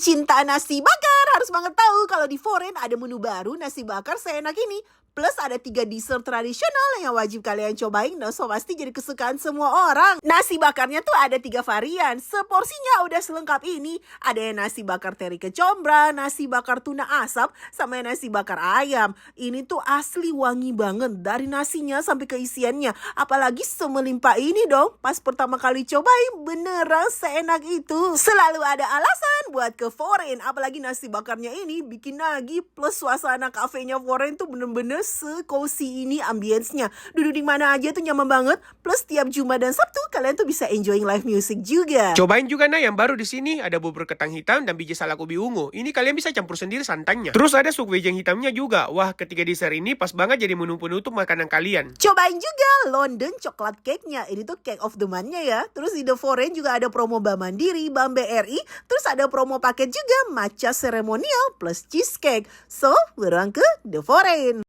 Pecinta nasi bakar harus banget tahu kalau di Foreign ada menu baru nasi bakar seenak ini. Plus ada 3 dessert tradisional yang wajib kalian cobain. Nah, so pasti jadi kesukaan semua orang. Nasi bakarnya tuh ada 3 varian. Seporsinya udah selengkap ini. Ada yang nasi bakar teri kecombrang, nasi bakar tuna asap, sama yang nasi bakar ayam. Ini tuh asli wangi banget. Dari nasinya sampai ke isiannya. Apalagi semelimpah ini dong. Pas pertama kali cobain beneran seenak itu. Selalu ada alasan buat ke Foreign. Apalagi nasi bakarnya ini bikin nagih. Plus suasana kafenya Foreign tuh bener-bener se-cozy ini ambience-nya. Duduk di mana aja tuh nyaman banget. Plus tiap Jumat dan Sabtu kalian tuh bisa enjoying live music juga. Cobain juga nah yang baru di sini ada bubur ketan hitam dan biji salak ubi ungu. Ini kalian bisa campur sendiri santannya. Terus ada sup wejeng hitamnya juga. Wah, ketiga dessert ini pas banget jadi menu penutup makanan kalian. Cobain juga London coklat cake-nya. Ini tuh cake of the month-nya ya. Terus di The Foreign juga ada promo Bank Mandiri, Bank BRI. Terus ada promo paket juga matcha ceremonial plus cheesecake. So, buruan ke The Foreign.